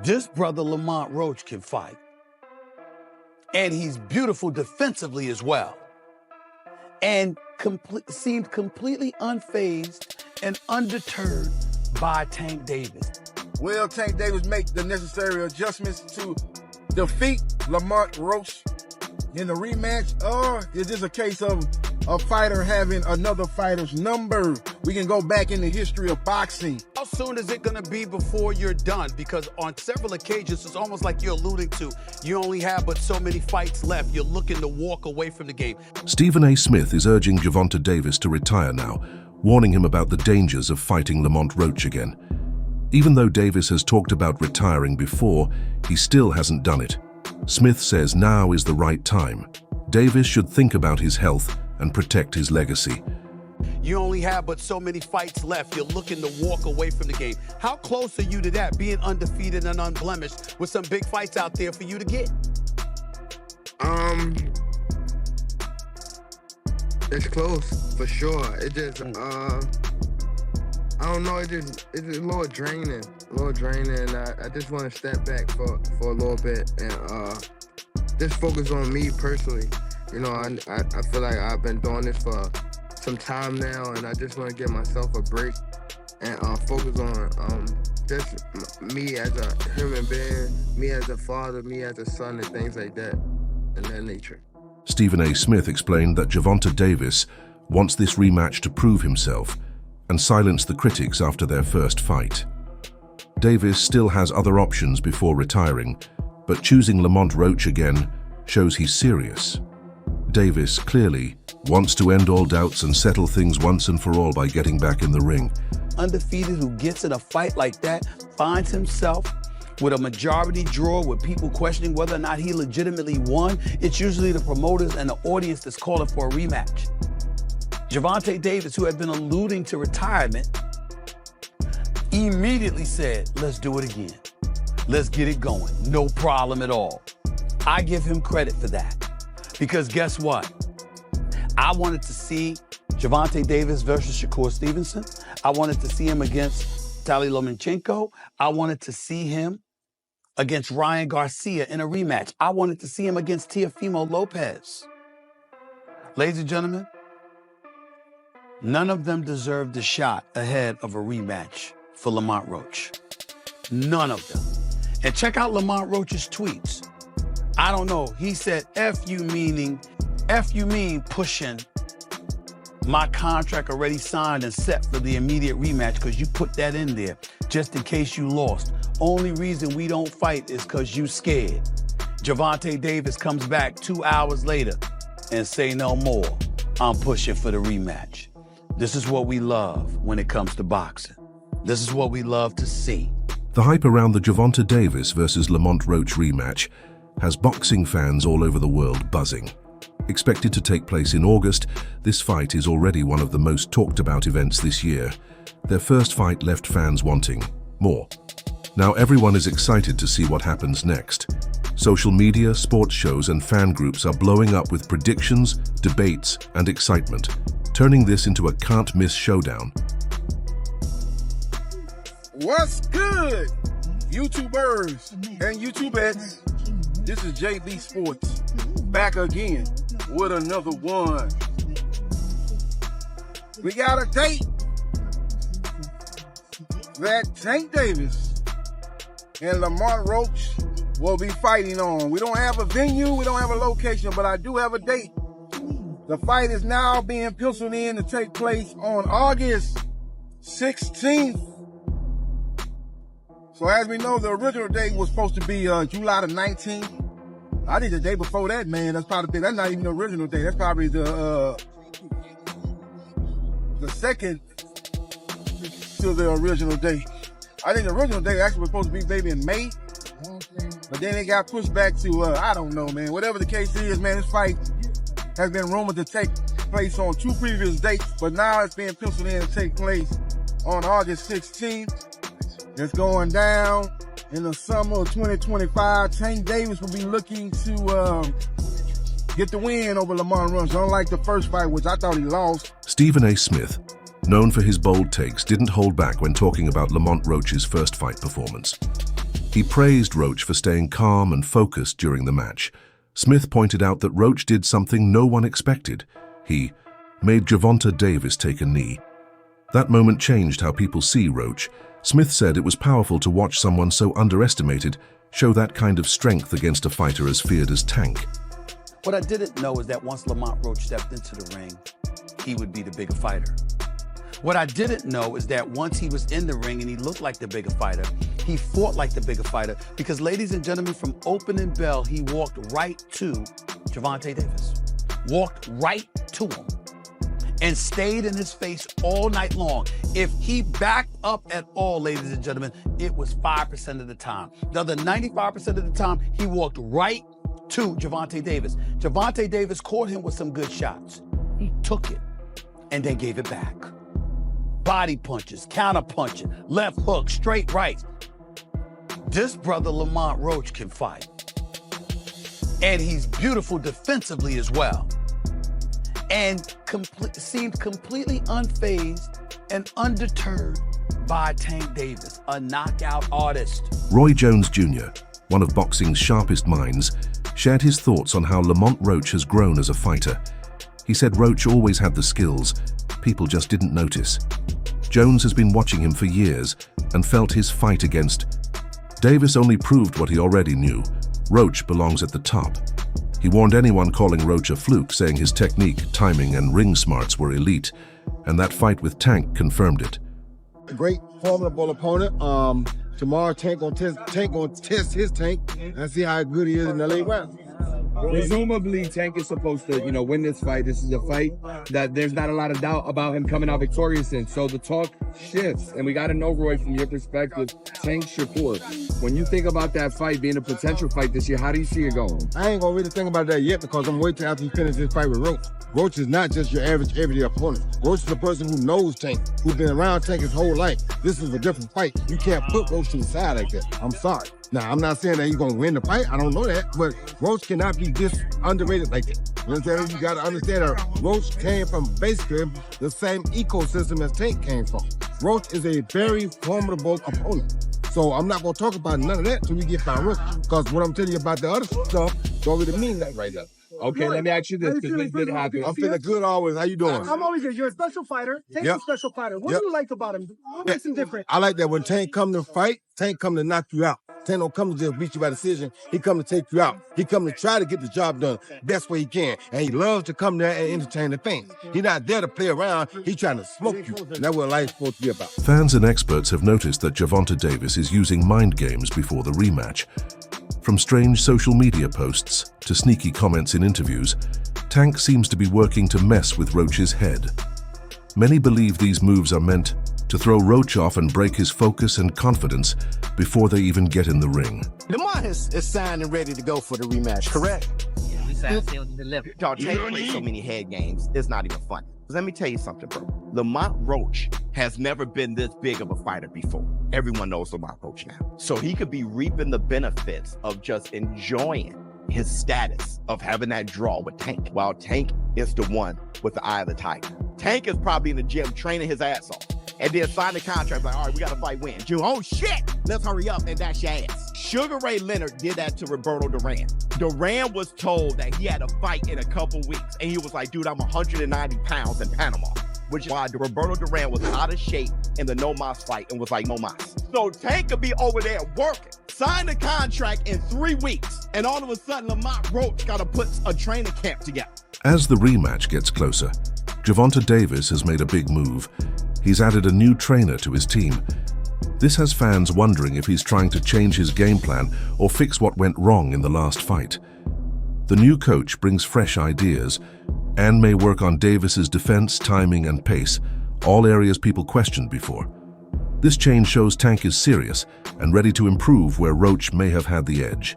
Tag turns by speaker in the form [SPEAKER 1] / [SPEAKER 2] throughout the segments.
[SPEAKER 1] This brother Lamont Roach can fight. And he's beautiful defensively as well. And seemed completely unfazed and undeterred by Tank Davis.
[SPEAKER 2] Will Tank Davis make the necessary adjustments to defeat Lamont Roach in the rematch? Or is this a case of a fighter having another fighter's number? We can go back in the history of boxing.
[SPEAKER 1] How soon is it going to be before you're done? Because on several occasions, it's almost like you're alluding to, you only have but so many fights left. You're looking to walk away from the game.
[SPEAKER 3] Stephen A. Smith is urging Gervonta Davis to retire now, warning him about the dangers of fighting Lamont Roach again. Even though Davis has talked about retiring before, he still hasn't done it. Smith says now is the right time. Davis should think about his health and protect his legacy.
[SPEAKER 1] You only have but so many fights left. You're looking to walk away from the game. How close are you to that, being undefeated and unblemished with some big fights out there for you to get?
[SPEAKER 4] It's close, for sure. It just, I don't know, it's a little draining. I just want to step back for a little bit and just focus on me personally. You know, I feel like I've been doing this for some time now, and I just want to give myself a break and focus on just me as a human being, me as a father, me as a son, and things like that, and that nature.
[SPEAKER 3] Stephen A. Smith explained that Gervonta Davis wants this rematch to prove himself and silence the critics after their first fight. Davis still has other options before retiring, but choosing Lamont Roach again shows he's serious. Davis clearly wants to end all doubts and settle things once and for all by getting back in the ring.
[SPEAKER 1] Undefeated who gets in a fight like that finds himself with a majority draw with people questioning whether or not he legitimately won. It's usually the promoters and the audience that's calling for a rematch. Gervonta Davis, who had been alluding to retirement, immediately said, let's do it again. Let's get it going. No problem at all. I give him credit for that. Because guess what? I wanted to see Gervonta Davis versus Shakur Stevenson. I wanted to see him against Tali Lomachenko. I wanted to see him against Ryan Garcia in a rematch. I wanted to see him against Teofimo Lopez. Ladies and gentlemen, none of them deserved a shot ahead of a rematch for Lamont Roach. None of them. And check out Lamont Roach's tweets. I don't know, he said, F you mean pushing my contract already signed and set for the immediate rematch because you put that in there just in case you lost. Only reason we don't fight is because you scared. Gervonta Davis comes back 2 hours later and say no more. I'm pushing for the rematch. This is what we love when it comes to boxing. This is what we love to see.
[SPEAKER 3] The hype around the Gervonta Davis versus Lamont Roach rematch has boxing fans all over the world buzzing. Expected to take place in August, this fight is already one of the most talked about events this year. Their first fight left fans wanting more. Now everyone is excited to see what happens next. Social media, sports shows, and fan groups are blowing up with predictions, debates, and excitement, turning this into a can't-miss showdown.
[SPEAKER 2] What's good, YouTubers and YouTubettes? This is JB Sports, back again with another one. We got a date that Tank Davis and Lamont Roach will be fighting on. We don't have a venue, we don't have a location, but I do have a date. The fight is now being penciled in to take place on August 16th. So as we know, the original date was supposed to be July the 19th. I think the day before that, man, that's not even the original date. That's probably the second to the original date. I think the original date actually was supposed to be maybe in May, but then it got pushed back to, I don't know, man. Whatever the case is, man, this fight has been rumored to take place on 2 previous dates, but now it's being penciled in to take place on August 16th. It's going down in the summer of 2025. Tank Davis will be looking to get the win over Lamont Roach, unlike the first fight, which I thought he lost.
[SPEAKER 3] Stephen A. Smith, known for his bold takes, didn't hold back when talking about Lamont Roach's first fight performance. He praised Roach for staying calm and focused during the match. Smith pointed out that Roach did something no one expected. He made Gervonta Davis take a knee. That moment changed how people see Roach. Smith said it was powerful to watch someone so underestimated show that kind of strength against a fighter as feared as Tank.
[SPEAKER 1] What I didn't know is that once Lamont Roach stepped into the ring, he would be the bigger fighter. What I didn't know is that once he was in the ring and he looked like the bigger fighter, he fought like the bigger fighter because, ladies and gentlemen, from opening bell, he walked right to Gervonta Davis. Walked right to him and stayed in his face all night long. If he backed up at all, ladies and gentlemen, it was 5% of the time. The other 95% of the time, he walked right to Gervonta Davis. Gervonta Davis caught him with some good shots. He took it and then gave it back. Body punches, counter punching, left hook, straight rights. This brother Lamont Roach can fight. And he's beautiful defensively as well. And seemed completely unfazed and undeterred by Tank Davis, a knockout artist.
[SPEAKER 3] Roy Jones Jr., one of boxing's sharpest minds, shared his thoughts on how Lamont Roach has grown as a fighter. He said Roach always had the skills, people just didn't notice. Jones has been watching him for years and felt his fight against Davis only proved what he already knew. Roach belongs at the top. He warned anyone calling Roach a fluke, saying his technique, timing, and ring smarts were elite, and that fight with Tank confirmed it.
[SPEAKER 2] A great, formidable opponent. Tomorrow, Tank gonna test his tank and see how good he is in the late round.
[SPEAKER 5] Presumably, Tank is supposed to, win this fight. This is a fight that there's not a lot of doubt about him coming out victorious in. So the talk shifts, and we got to know, Roy, from your perspective, Tank Shakur, when you think about that fight being a potential fight this year, how do you see it going?
[SPEAKER 2] I ain't gonna really think about that yet because I'm waiting after he finishes his fight with Roach. Roach is not just your average everyday opponent. Roach is a person who knows Tank, who's been around Tank his whole life. This is a different fight. You can't put Roach to the side like that. I'm sorry. Now, I'm not saying that he's gonna win the fight. I don't know that, but Roach cannot be this underrated like that. You know what I'm saying? You gotta understand that Roach came from basically the same ecosystem as Tank came from. Roach is a very formidable opponent. So I'm not gonna talk about none of that until we get by Roach, because what I'm telling you about the other stuff don't really mean that right now.
[SPEAKER 5] Okay, let me ask you this, because this did happen.
[SPEAKER 2] I'm feeling good always. How you doing?
[SPEAKER 6] I'm always good. You're a special fighter. Tank's a special fighter. What do you like about him? What makes him different?
[SPEAKER 2] I like that when Tank come to fight, Tank come to knock you out. Tank don't come to just beat you by decision. He come to take you out. He come to try to get the job done best way he can. And he loves to come there and entertain the fans. He's not there to play around. He's trying to smoke you. And that's what life's supposed to be about.
[SPEAKER 3] Fans and experts have noticed that Gervonta Davis is using mind games before the rematch. From strange social media posts to sneaky comments in interviews, Tank seems to be working to mess with Roach's head. Many believe these moves are meant to throw Roach off and break his focus and confidence before they even get in the ring.
[SPEAKER 7] Lamont is signed and ready to go for the rematch, correct?
[SPEAKER 8] Yeah, we signed, sealed, and delivered.
[SPEAKER 7] Dog, Tank plays so many head games, it's not even funny. Let me tell you something, bro. Lamont Roach has never been this big of a fighter before. Everyone knows Lamont Roach now. So he could be reaping the benefits of just enjoying his status of having that draw with Tank, while Tank is the one with the eye of the tiger. Tank is probably in the gym training his ass off, and then sign the contract like, all right, we got to fight when? June. Oh shit, let's hurry up and dash your ass. Sugar Ray Leonard did that to Roberto Duran. Duran was told that he had a fight in a couple weeks, and he was like, dude, I'm 190 pounds in Panama, which is why Roberto Duran was out of shape in the No Mas fight and was like, no mas. So Tank could be over there working, sign the contract in 3 weeks, and all of a sudden Lamont Roach got to put a training camp together.
[SPEAKER 3] As the rematch gets closer, Gervonta Davis has made a big move. He's added a new trainer to his team. This has fans wondering if he's trying to change his game plan or fix what went wrong in the last fight. The new coach brings fresh ideas and may work on Davis's defense, timing, and pace, all areas people questioned before. This change shows Tank is serious and ready to improve where Roach may have had the edge.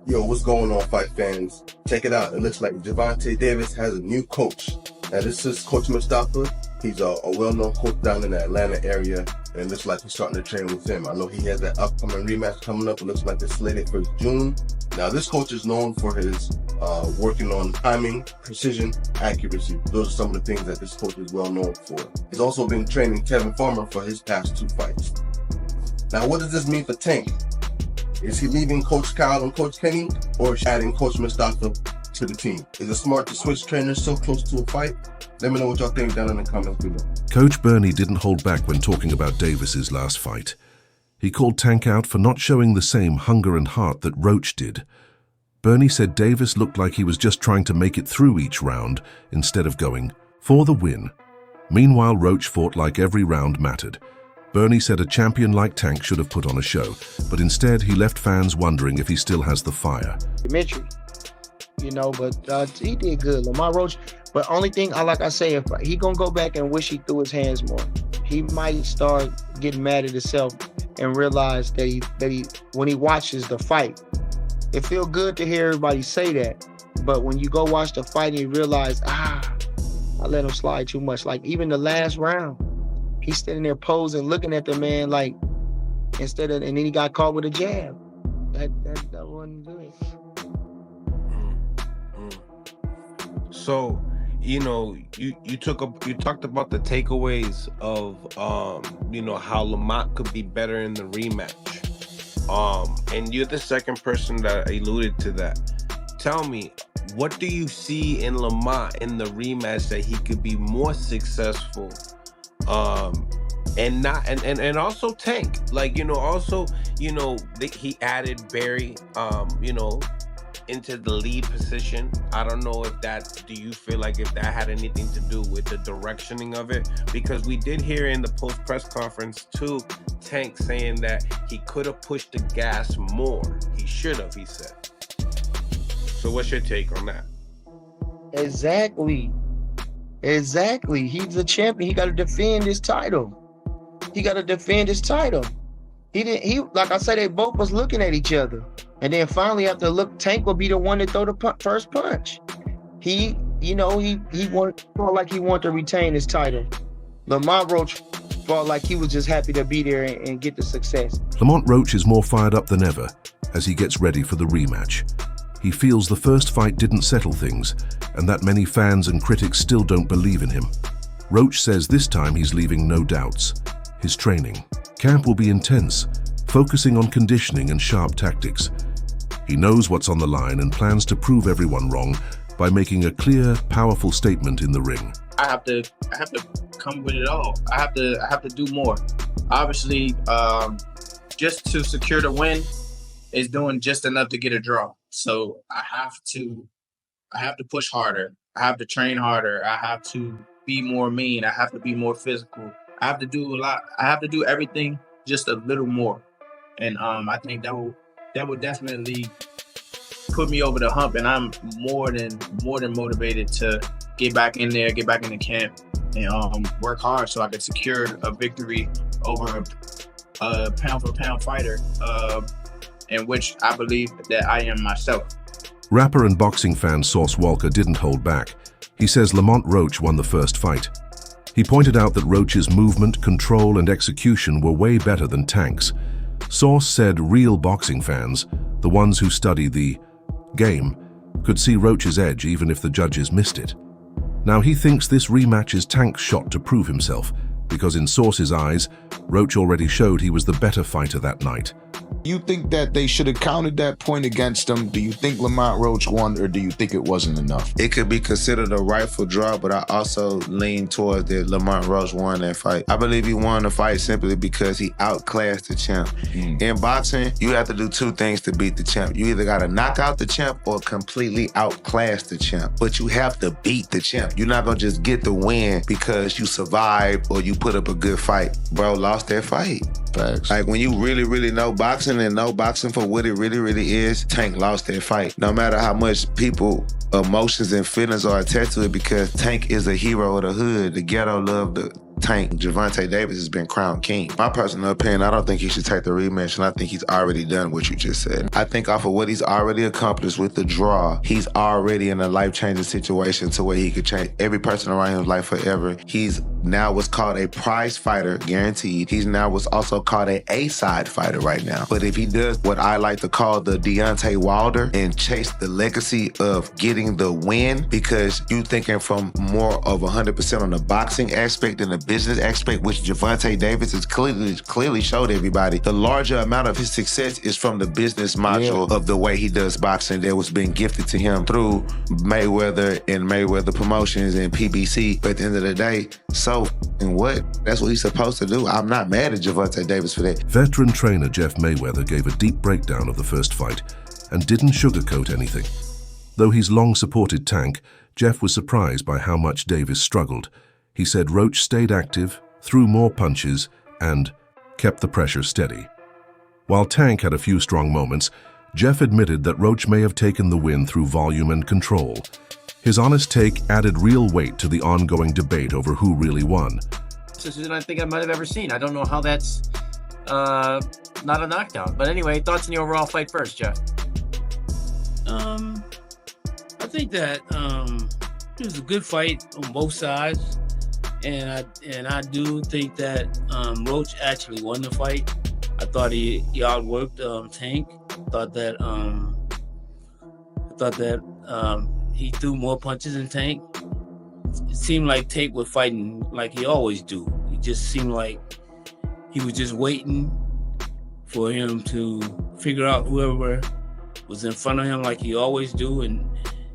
[SPEAKER 9] Yo, what's going on, fight fans? Check it out. It looks like Gervonta Davis has a new coach. Now, this is Coach Mustafa. He's a well-known coach down in the Atlanta area, and it looks like he's starting to train with him. I know he has that upcoming rematch coming up. It looks like it's slated for June. Now, this coach is known for his working on timing, precision, accuracy. Those are some of the things that this coach is well known for. He's also been training Tevin Farmer for his past 2 fights. Now, what does this mean for Tank? Is he leaving Coach Kyle and Coach Kenny, or is adding Coach Mustafa to the team? Is it smart to switch trainers so close to a fight? Let me know what y'all think down in the comments below.
[SPEAKER 3] Coach Bernie didn't hold back when talking about Davis's last fight. He called Tank out for not showing the same hunger and heart that Roach did. Bernie said Davis looked like he was just trying to make it through each round instead of going for the win. Meanwhile, Roach fought like every round mattered. Bernie said a champion like Tank should have put on a show, but instead he left fans wondering if he still has the fire.
[SPEAKER 10] Documentary, you know, but he did good. Lamont Roach, but only thing, like I say, if he gonna go back and wish he threw his hands more, he might start getting mad at himself and realize that he when he watches the fight, it feel good to hear everybody say that, but when you go watch the fight and you realize, I let him slide too much. Like even the last round, he's standing there posing, looking at the man like, and then he got caught with a jab. That wasn't good.
[SPEAKER 11] So, you know, you talked about the takeaways of you know, how Lamont could be better in the rematch. And you're the second person that alluded to that. Tell me, what do you see in Lamont in the rematch that he could be more successful? And also Tank, like, you know, also, you know, he added Barry, you know, into the lead position. I don't know if do you feel like if that had anything to do with the directioning of it? Because we did hear in the post press conference too, Tank saying that he could have pushed the gas more. He should have, he said. So what's your take on that?
[SPEAKER 10] Exactly. He's a champion. He got to defend his title. He Like I said, they both was looking at each other. And then finally, after look, Tank will be the one to throw the first punch. He felt like he wanted to retain his title. Lamont Roach felt like he was just happy to be there and get the success.
[SPEAKER 3] Lamont Roach is more fired up than ever as he gets ready for the rematch. He feels the first fight didn't settle things, and that many fans and critics still don't believe in him. Roach says this time he's leaving no doubts. His training. Camp will be intense, focusing on conditioning and sharp tactics. He knows what's on the line and plans to prove everyone wrong by making a clear, powerful statement in the ring.
[SPEAKER 12] I have to come with it all. I have to do more. Obviously, just to secure the win is doing just enough to get a draw. So I have to push harder. I have to train harder. I have to be more mean. I have to be more physical. I have to do a lot. I have to do everything just a little more. And I think that will definitely put me over the hump. And I'm more than motivated to get back in there, get back in the camp, and work hard so I can secure a victory over a pound-for-pound fighter, in which I believe that I am myself.
[SPEAKER 3] Rapper and boxing fan Sauce Walker didn't hold back. He says Lamont Roach won the first fight. He pointed out that Roach's movement, control, and execution were way better than Tank's. Sauce said real boxing fans, the ones who study the game, could see Roach's edge even if the judges missed it. Now he thinks this rematch is Tank's shot to prove himself, because in Sauce's eyes, Roach already showed he was the better fighter that night.
[SPEAKER 13] You think that they should have counted that point against him? Do you think Lamont Roach won, or do you think it wasn't enough?
[SPEAKER 14] It could be considered a rightful draw, but I also lean towards that Lamont Roach won that fight. I believe he won the fight simply because he outclassed the champ. In boxing, you have to do two things to beat the champ. You either got to knock out the champ or completely outclass the champ. But you have to beat the champ. You're not going to just get the win because you survived or you put up a good fight. Bro lost that fight.
[SPEAKER 13] Facts.
[SPEAKER 14] Like when you really, really know boxing and know boxing for what it really, really is, Tank lost that fight. No matter how much people, emotions and feelings are attached to it, because Tank is a hero of the hood. The ghetto loved the Tank. Gervonta Davis has been crowned king. My personal opinion, I don't think he should take the rematch, and I think he's already done what you just said. I think off of what he's already accomplished with the draw, he's already in a life-changing situation to where he could change every person around his life forever. He's now what's called a prize fighter, guaranteed. He's now what's also called a A-side fighter right now. But if he does what I like to call the Deontay Wilder and chase the legacy of getting the win, because you thinking from more of 100% on the boxing aspect than the business aspect, which Gervonta Davis has clearly showed everybody, the larger amount of his success is from the business module of the way he does boxing that was being gifted to him through Mayweather and Mayweather Promotions and PBC. But at the end of the day, so and what? That's what he's supposed to do. I'm not mad at Gervonta Davis for that.
[SPEAKER 3] Veteran trainer Jeff Mayweather gave a deep breakdown of the first fight and didn't sugarcoat anything. Though he's long supported Tank, Jeff was surprised by how much Davis struggled. He said Roach stayed active, threw more punches, and kept the pressure steady. While Tank had a few strong moments, Jeff admitted that Roach may have taken the win through volume and control. His honest take added real weight to the ongoing debate over who really won.
[SPEAKER 15] This is I think I might have ever seen. I don't know how that's not a knockdown. But anyway, thoughts on the overall fight first, Jeff?
[SPEAKER 16] I think that it was a good fight on both sides, and I do think that Roach actually won the fight. I thought he outworked Tank. I thought that he threw more punches than Tank. It seemed like Tank was fighting like he always do. It just seemed like he was just waiting for him to figure out whoever was in front of him like he always do and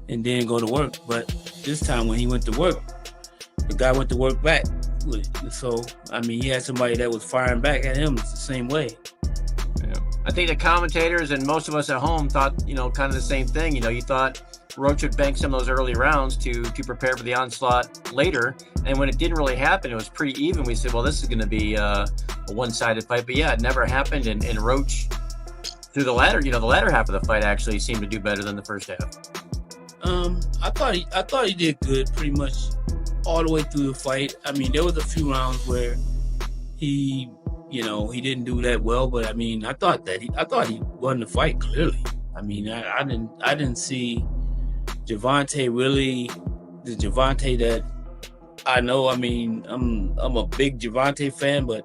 [SPEAKER 16] then go to work. But this time when he went to work, the guy went to work back. So, I mean, he had somebody that was firing back at him the same way.
[SPEAKER 15] I think the commentators and most of us at home thought, kind of the same thing. You thought Roach would bank some of those early rounds to prepare for the onslaught later. And when it didn't really happen, it was pretty even. We said, well, this is going to be a one-sided fight. But yeah, it never happened. And Roach, through the latter half of the fight actually seemed to do better than the first half.
[SPEAKER 16] I thought he did good pretty much all the way through the fight. I mean, there was a few rounds where he didn't do that well, but I mean, I thought he won the fight clearly. I mean, I didn't see Gervonta really the Gervonta that I know. I mean, I'm a big Gervonta fan, but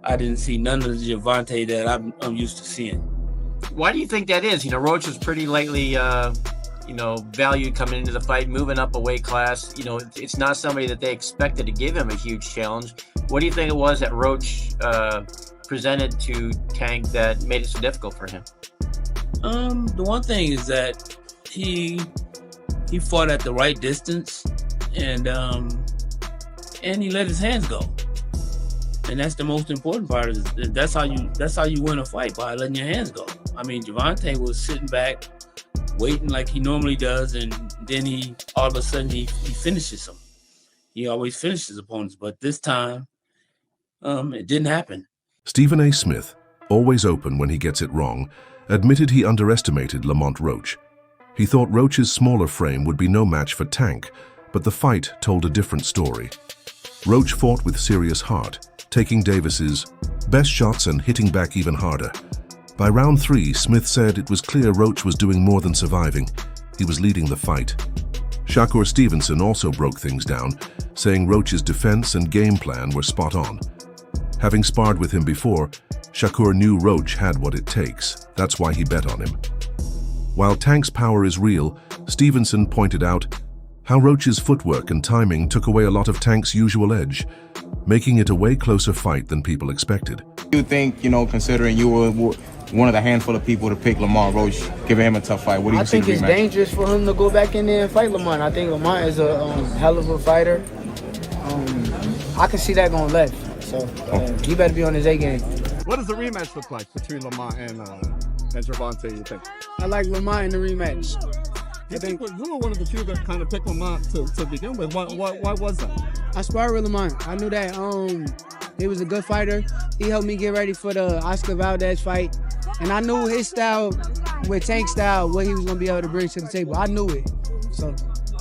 [SPEAKER 16] I didn't see none of the Gervonta that I'm used to seeing.
[SPEAKER 15] Why do you think that is? Roach was pretty lightly valued coming into the fight, moving up a weight class. It's not somebody that they expected to give him a huge challenge. What do you think it was that Roach presented to Tank that made it so difficult for him?
[SPEAKER 16] The one thing is that he fought at the right distance, and he let his hands go, and that's the most important part. That's how you win a fight, by letting your hands go. I mean, Gervonta was sitting back, waiting like he normally does, and then all of a sudden he finishes him. He always finishes opponents, but this time it didn't happen.
[SPEAKER 3] Stephen A. Smith, always open when he gets it wrong, admitted he underestimated Lamont Roach. He thought Roach's smaller frame would be no match for Tank, but the fight told a different story. Roach fought with serious heart, taking Davis's best shots and hitting back even harder. By round 3, Smith said it was clear Roach was doing more than surviving. He was leading the fight. Shakur Stevenson also broke things down, saying Roach's defense and game plan were spot on. Having sparred with him before, Shakur knew Roach had what it takes. That's why he bet on him. While Tank's power is real, Stevenson pointed out how Roach's footwork and timing took away a lot of Tank's usual edge, making it a way closer fight than people expected.
[SPEAKER 17] You think, considering you were one of the handful of people to pick Lamont Roach, giving him a tough fight, what do you see?
[SPEAKER 10] I think it's dangerous for him to go back in there and fight Lamont. I think Lamont is a hell of a fighter. I can see that going left. So he better be on his A game.
[SPEAKER 18] What does the rematch look like between Lamont and Gervonta, you think?
[SPEAKER 6] I like Lamont in the rematch.
[SPEAKER 18] I think you were one of the few that kind of picked Lamont to begin with. Why was that?
[SPEAKER 6] I sparred with Lamont. I knew that he was a good fighter. He helped me get ready for the Oscar Valdez fight. And I knew his style, with Tank's style, what he was going to be able to bring to the table. I knew it. So,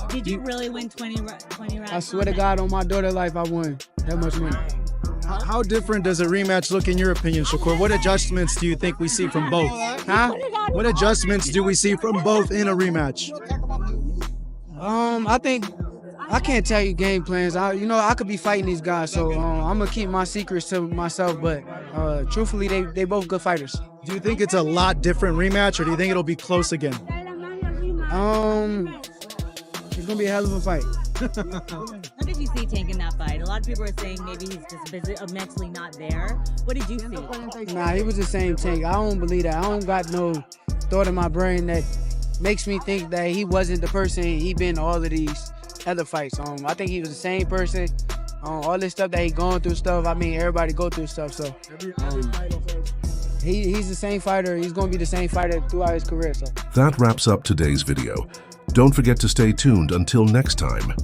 [SPEAKER 19] did you really win 20 rounds?
[SPEAKER 6] I swear to God, on my daughter's life, I won that much money.
[SPEAKER 18] How different does a rematch look in your opinion, Shakur? What adjustments do you think we see from both?
[SPEAKER 6] Huh?
[SPEAKER 18] What adjustments do we see from both in a rematch?
[SPEAKER 6] I I can't tell you game plans. I could be fighting these guys, so I'm gonna keep my secrets to myself. But truthfully, they both good fighters.
[SPEAKER 18] Do you think it's a lot different rematch, or do you think it'll be close again?
[SPEAKER 6] It's gonna be a hell of a fight.
[SPEAKER 19] How did you see Tank in that fight? A lot of people are saying maybe he's just busy, mentally not there. What did you see?
[SPEAKER 6] Nah, he was the same Tank. I don't believe that. I don't got no thought in my brain that makes me think that he wasn't the person he been all of these other fights. I think he was the same person. All this stuff that he going through stuff. I mean, everybody go through stuff. So he's the same fighter. He's gonna be the same fighter throughout his career. So
[SPEAKER 3] That wraps up today's video. Don't forget to stay tuned until next time.